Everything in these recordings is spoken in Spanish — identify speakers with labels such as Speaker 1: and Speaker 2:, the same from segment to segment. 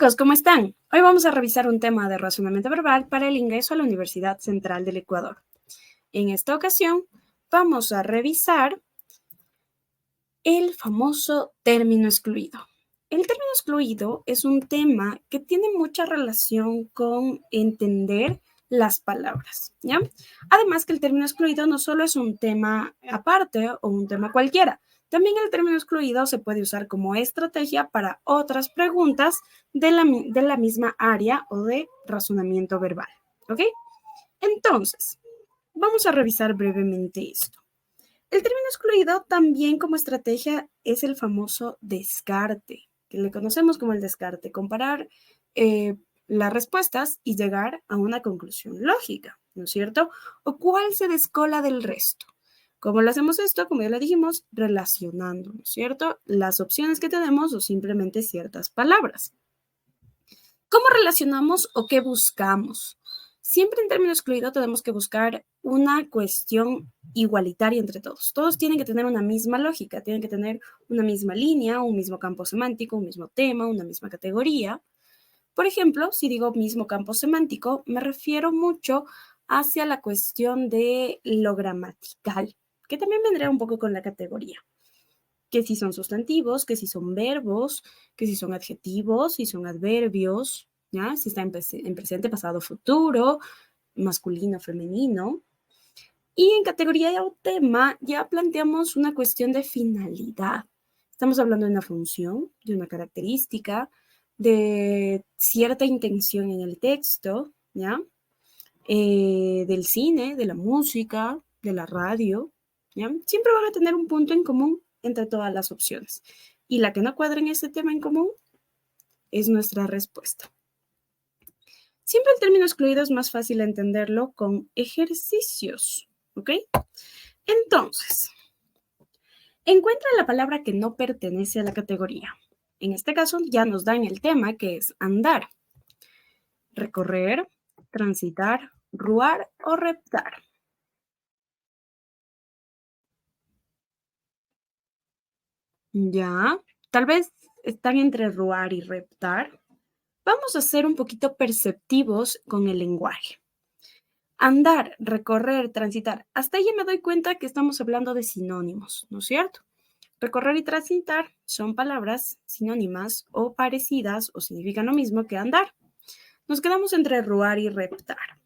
Speaker 1: chicos, ¿cómo están? Hoy vamos a revisar un tema de razonamiento verbal para el ingreso a la Universidad Central del Ecuador. En esta ocasión, vamos a revisar el famoso término excluido. El término excluido es un tema que tiene mucha relación con entender las palabras, ¿ya? Además que el término excluido no solo es un tema aparte o un tema cualquiera, también el término excluido se puede usar como estrategia para otras preguntas de la misma área o de razonamiento verbal, ¿ok? Entonces, vamos a revisar brevemente esto. El término excluido también como estrategia es el famoso descarte, que le conocemos como el descarte, comparar las respuestas y llegar a una conclusión lógica, ¿no es cierto? O cuál se descola del resto. ¿Cómo lo hacemos esto? Como ya lo dijimos, relacionando, ¿no es cierto? Las opciones que tenemos o simplemente ciertas palabras. ¿Cómo relacionamos o qué buscamos? Siempre en término excluido tenemos que buscar una cuestión igualitaria entre todos. Todos tienen que tener una misma lógica, tienen que tener una misma línea, un mismo campo semántico, un mismo tema, una misma categoría. Por ejemplo, si digo mismo campo semántico, me refiero mucho hacia la cuestión de lo gramatical, que también vendría un poco con la categoría. Que si son sustantivos, que si son verbos, que si son adjetivos, si son adverbios, ¿ya? Si está en presente, pasado, futuro, masculino, femenino. Y en categoría o tema ya planteamos una cuestión de finalidad. Estamos hablando de una función, de una característica, de cierta intención en el texto, ¿ya? Del cine, de la música, de la radio, ¿ya? Siempre van a tener un punto en común entre todas las opciones. Y la que no cuadra en ese tema en común es nuestra respuesta. Siempre el término excluido es más fácil entenderlo con ejercicios, ¿ok? Entonces, encuentra la palabra que no pertenece a la categoría. En este caso ya nos dan el tema que es andar, recorrer, transitar, ruar o reptar. Ya, tal vez están entre ruar y reptar. Vamos a ser un poquito perceptivos con el lenguaje. Andar, recorrer, transitar. Hasta ahí me doy cuenta que estamos hablando de sinónimos, ¿no es cierto? Recorrer y transitar son palabras sinónimas o parecidas o significan lo mismo que andar. Nos quedamos entre ruar y reptar.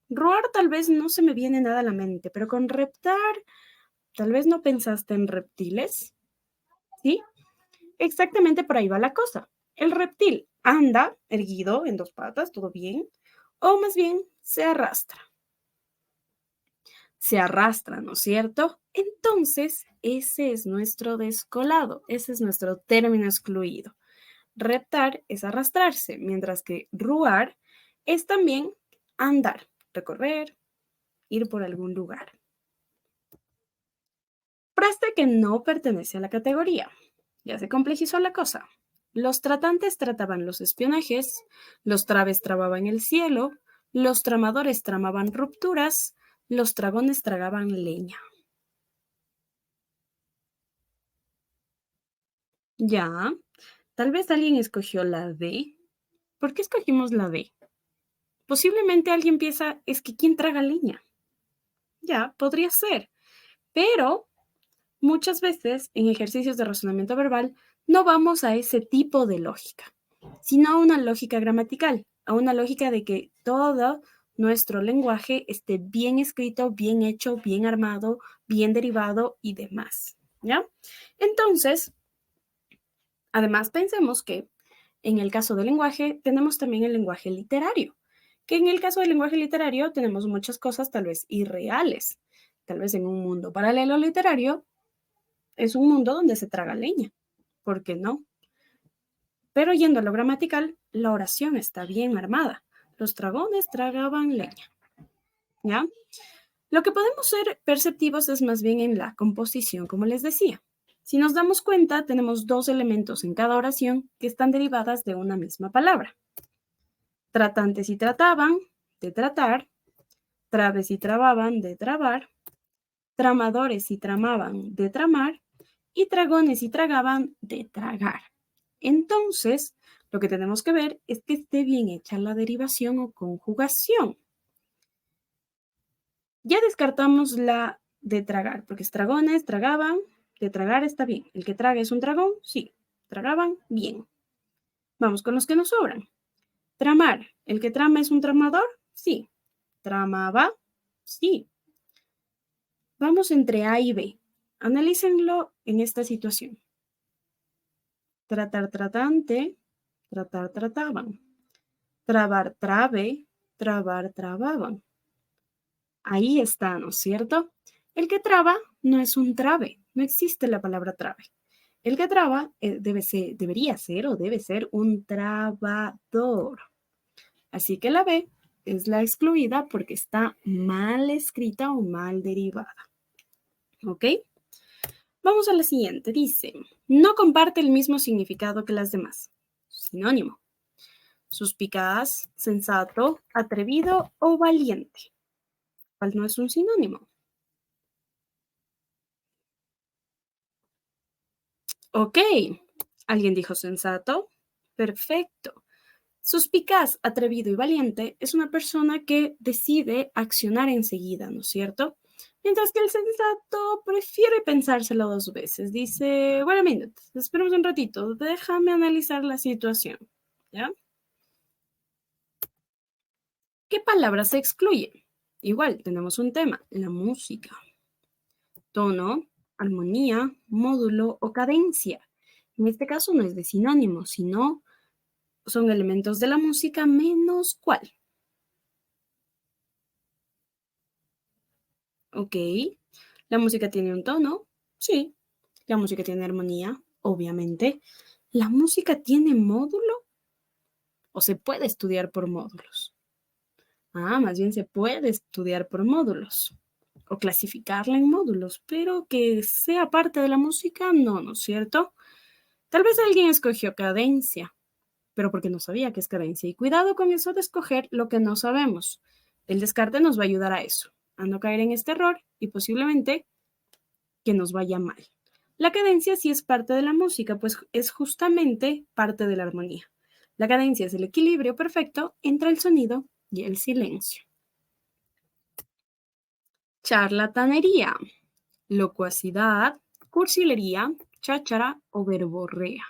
Speaker 1: Ruar tal vez no se me viene nada a la mente, pero con reptar, tal vez no pensaste en reptiles, ¿sí? Exactamente por ahí va la cosa. El reptil anda erguido en dos patas, todo bien, o más bien se arrastra. Se arrastra, ¿no es cierto? Entonces, ese es nuestro descolado, ese es nuestro término excluido. Reptar es arrastrarse, mientras que ruar es también andar, recorrer, ir por algún lugar. Frase que no pertenece a la categoría. Ya se complejizó la cosa. Los tratantes trataban los espionajes, los traves trababan el cielo, los tramadores tramaban rupturas, los dragones tragaban leña. Ya, tal vez alguien escogió la D. ¿Por qué escogimos la D? Posiblemente alguien piensa, es que ¿quién traga leña? Ya, podría ser, pero muchas veces en ejercicios de razonamiento verbal no vamos a ese tipo de lógica, sino a una lógica gramatical, a una lógica de que todo nuestro lenguaje esté bien escrito, bien hecho, bien armado, bien derivado y demás, ¿ya? Entonces, además pensemos que en el caso del lenguaje tenemos también el lenguaje literario, que en el caso del lenguaje literario tenemos muchas cosas tal vez irreales. Tal vez en un mundo paralelo literario es un mundo donde se traga leña. ¿Por qué no? Pero yendo a lo gramatical, la oración está bien armada. Los dragones tragaban leña. ¿Ya? Lo que podemos ser perceptivos es más bien en la composición, como les decía. Si nos damos cuenta, tenemos dos elementos en cada oración que están derivadas de una misma palabra. Tratantes y trataban, de tratar. Traves y trababan, de trabar. Tramadores y tramaban, de tramar. Y dragones y tragaban, de tragar. Entonces, Lo que tenemos que ver es que esté bien hecha la derivación o conjugación. Ya descartamos la de tragar, porque estragones, tragaban, de tragar está bien. El que traga es un dragón, sí. Tragaban, bien. Vamos con los que nos sobran. Tramar, ¿el que trama es un tramador? Sí. Tramaba, sí. Vamos entre A y B. Analícenlo en esta situación. Tratar, tratante, tratar, trataban. Trabar, trabe, trabar, trababan. Ahí está, ¿no es cierto? El que traba no es un trabe, no existe la palabra trabe. El que traba debería ser o debe ser un trabador. Así que la B es la excluida porque está mal escrita o mal derivada. ¿Ok? Vamos a la siguiente. Dice, no comparte el mismo significado que las demás. Sinónimo. Suspicaz, sensato, atrevido o valiente. ¿Cuál no es un sinónimo? Ok. ¿Alguien dijo sensato? Perfecto. Suspicaz, atrevido y valiente es una persona que decide accionar enseguida, ¿no es cierto? Mientras que el sensato prefiere pensárselo dos veces. Dice, bueno, minute, esperemos un ratito, déjame analizar la situación. ¿Ya? ¿Qué palabra se excluye? Igual, tenemos un tema, la música. Tono, armonía, módulo o cadencia. En este caso no es de sinónimo, sino son elementos de la música menos cuál. Ok. ¿La música tiene un tono? Sí. ¿La música tiene armonía? Obviamente. ¿La música tiene módulo? ¿O se puede estudiar por módulos? Ah, más bien se puede estudiar por módulos. O clasificarla en módulos, pero que sea parte de la música, no, ¿no es cierto? Tal vez alguien escogió cadencia, pero porque no sabía qué es cadencia. Y cuidado con eso de escoger lo que no sabemos. El descarte nos va a ayudar a eso, a no caer en este error y posiblemente que nos vaya mal. La cadencia sí es parte de la música, pues es justamente parte de la armonía. La cadencia es el equilibrio perfecto entre el sonido y el silencio. Charlatanería, locuacidad, cursilería, cháchara o verborrea.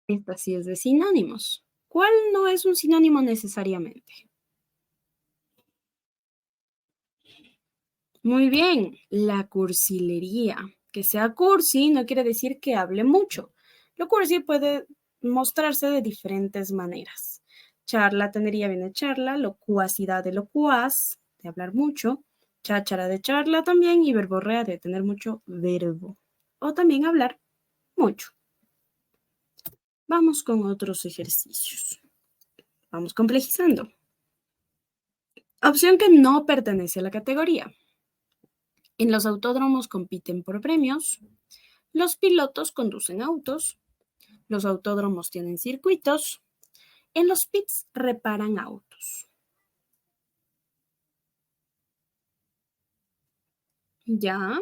Speaker 1: Esta sí es de sinónimos. ¿Cuál no es un sinónimo necesariamente? Muy bien, la cursilería. Que sea cursi no quiere decir que hable mucho. Lo cursi puede mostrarse de diferentes maneras. Charlatanería viene de charla, locuacidad de locuaz, de hablar mucho, cháchara de charla también y verborrea de tener mucho verbo. O también hablar mucho. Vamos con otros ejercicios. Vamos complejizando. Opción que no pertenece a la categoría. En los autódromos compiten por premios. Los pilotos conducen autos. Los autódromos tienen circuitos. En los pits reparan autos. Ya,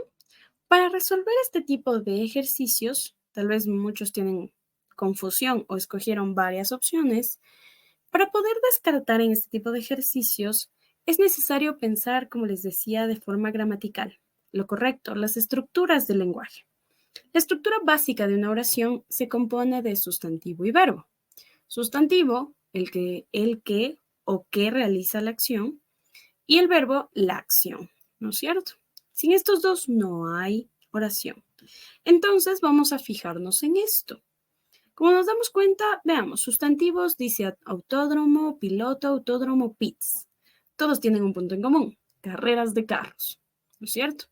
Speaker 1: para resolver este tipo de ejercicios, tal vez muchos tienen confusión o escogieron varias opciones. Para poder descartar en este tipo de ejercicios, es necesario pensar, como les decía, de forma gramatical. Lo correcto, las estructuras del lenguaje. La estructura básica de una oración se compone de sustantivo y verbo. Sustantivo, el que o que realiza la acción, y el verbo, la acción, ¿no es cierto? Sin estos dos no hay oración. Entonces vamos a fijarnos en esto. Como nos damos cuenta, veamos, sustantivos dice autódromo, piloto, autódromo, pits. Todos tienen un punto en común, carreras de carros, ¿no es cierto?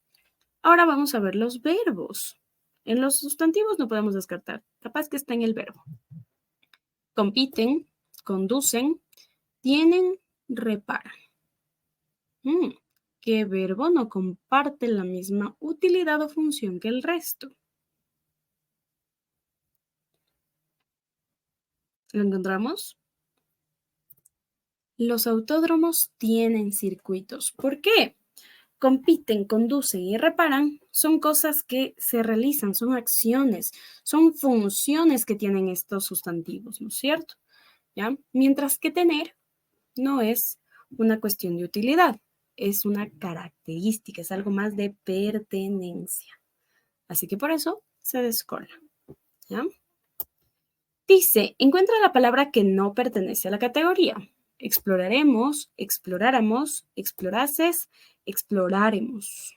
Speaker 1: Ahora vamos a ver los verbos. En los sustantivos no podemos descartar, capaz que está en el verbo. Compiten, conducen, tienen, reparan. ¿Qué verbo no comparte la misma utilidad o función que el resto? ¿Lo encontramos? Los autódromos tienen circuitos. ¿Por qué? Compiten, conducen y reparan son cosas que se realizan, son acciones, son funciones que tienen estos sustantivos, ¿no es cierto? ¿Ya? Mientras que tener no es una cuestión de utilidad, es una característica, es algo más de pertenencia. Así que por eso se descola. ¿Ya? Dice, encuentra la palabra que no pertenece a la categoría. Exploraremos, exploráramos, explorases, exploraremos.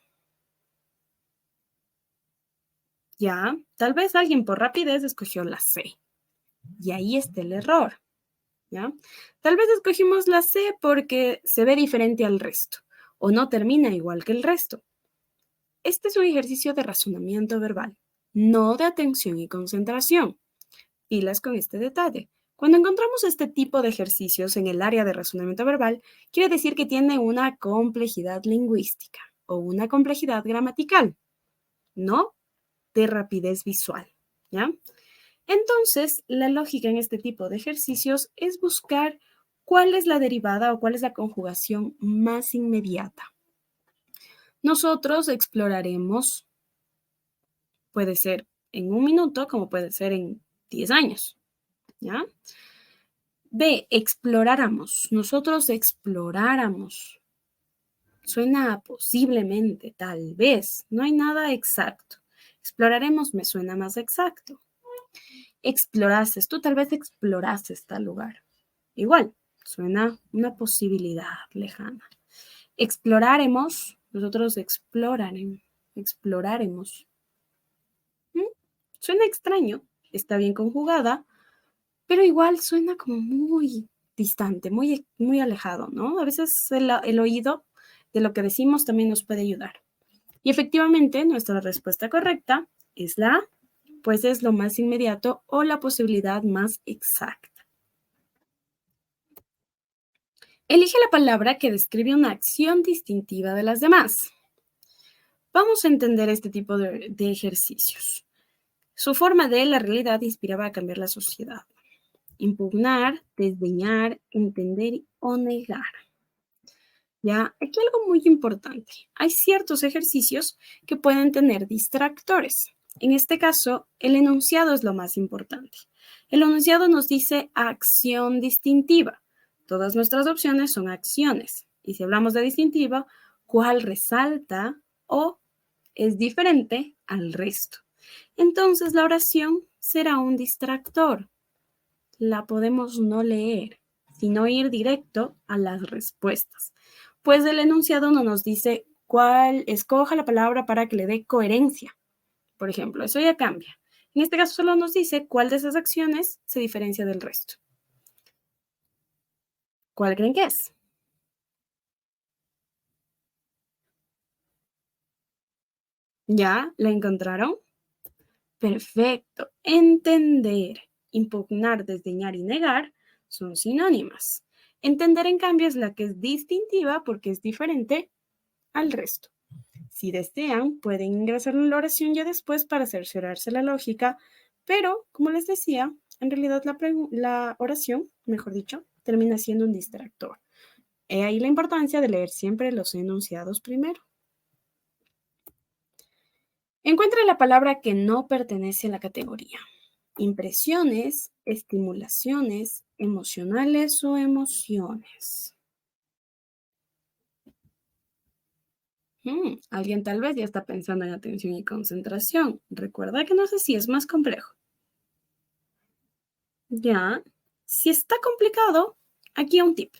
Speaker 1: Ya, tal vez alguien por rapidez escogió la C. Y ahí está el error. ¿Ya? Tal vez escogimos la C porque se ve diferente al resto o no termina igual que el resto. Este es un ejercicio de razonamiento verbal, no de atención y concentración. Pilas con este detalle. Cuando encontramos este tipo de ejercicios en el área de razonamiento verbal, quiere decir que tiene una complejidad lingüística o una complejidad gramatical, no de rapidez visual. ¿Ya? Entonces, la lógica en este tipo de ejercicios es buscar cuál es la derivada o cuál es la conjugación más inmediata. Nosotros exploraremos, puede ser en 1 minuto como puede ser en 10 años. ¿Ya? B, exploráramos. Nosotros exploráramos. Suena posiblemente, tal vez. No hay nada exacto. Exploraremos me suena más exacto. Explorases. Tú tal vez explorases tal lugar. Igual, suena una posibilidad lejana. Exploraremos. Nosotros exploraremos. Suena extraño. Está bien conjugada, pero igual suena como muy distante, muy, muy alejado, ¿no? A veces el oído de lo que decimos también nos puede ayudar. Y efectivamente, nuestra respuesta correcta es la A, pues es lo más inmediato o la posibilidad más exacta. Elige la palabra que describe una acción distintiva de las demás. Vamos a entender este tipo de ejercicios. Su forma de la realidad inspiraba a cambiar la sociedad. Impugnar, desdeñar, entender o negar. Ya, aquí algo muy importante. Hay ciertos ejercicios que pueden tener distractores. En este caso, el enunciado es lo más importante. El enunciado nos dice acción distintiva. Todas nuestras opciones son acciones. Y si hablamos de distintiva, ¿cuál resalta o es diferente al resto? Entonces, la oración será un distractor. La podemos no leer, sino ir directo a las respuestas. Pues el enunciado no nos dice cuál, escoja la palabra para que le dé coherencia. Por ejemplo, eso ya cambia. En este caso solo nos dice cuál de esas acciones se diferencia del resto. ¿Cuál creen que es? ¿Ya? ¿La encontraron? Perfecto. Entender, impugnar, desdeñar y negar son sinónimas. Entender, en cambio, es la que es distintiva porque es diferente al resto. Si desean, pueden ingresar en la oración ya después para cerciorarse la lógica, pero, como les decía, en realidad la oración, mejor dicho, termina siendo un distractor. He ahí la importancia de leer siempre los enunciados primero. Encuentra la palabra que no pertenece a la categoría. Impresiones, estimulaciones, emocionales o emociones. Alguien tal vez ya está pensando en atención y concentración. Recuerda que no sé si es más complejo. Ya, si está complicado, aquí un tip.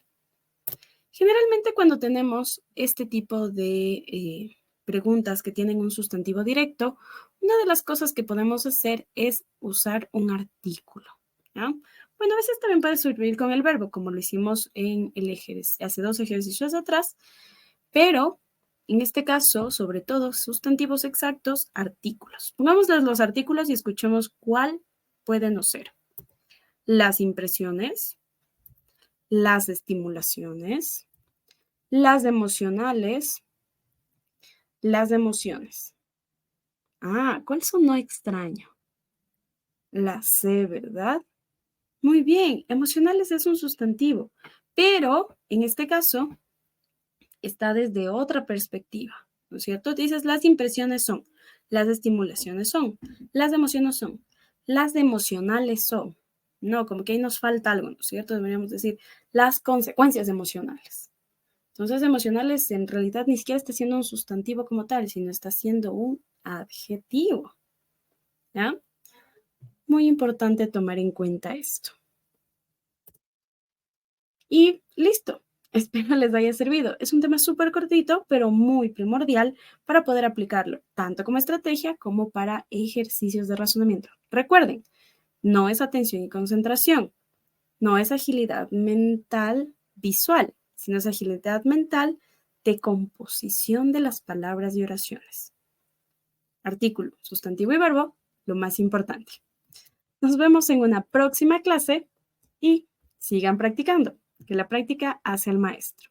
Speaker 1: Generalmente cuando tenemos este tipo de preguntas que tienen un sustantivo directo, una de las cosas que podemos hacer es usar un artículo. ¿Ya? Bueno, a veces también puede servir con el verbo, como lo hicimos en hace 2 ejercicios atrás, pero en este caso, sobre todo, sustantivos exactos, artículos. Pongámosles los artículos y escuchemos cuál puede no ser. Las impresiones, las estimulaciones, las emocionales, las emociones. ¿Cuál sonó extraño? La C, ¿verdad? Muy bien, emocionales es un sustantivo, pero en este caso está desde otra perspectiva. ¿no es cierto? Dices, las impresiones son, las estimulaciones son, las emociones son, las emocionales son. No, como que ahí nos falta algo, ¿no es cierto? Deberíamos decir las consecuencias emocionales. Entonces, emocionales en realidad ni siquiera está siendo un sustantivo como tal, sino está siendo un adjetivo. ¿Ya? Muy importante tomar en cuenta esto. Y listo. Espero les haya servido. Es un tema súper cortito, pero muy primordial para poder aplicarlo, tanto como estrategia como para ejercicios de razonamiento. Recuerden, no es atención y concentración, no es agilidad mental visual, sino es agilidad mental de composición de las palabras y oraciones. Artículo, sustantivo y verbo, lo más importante. Nos vemos en una próxima clase y sigan practicando, que la práctica hace al maestro.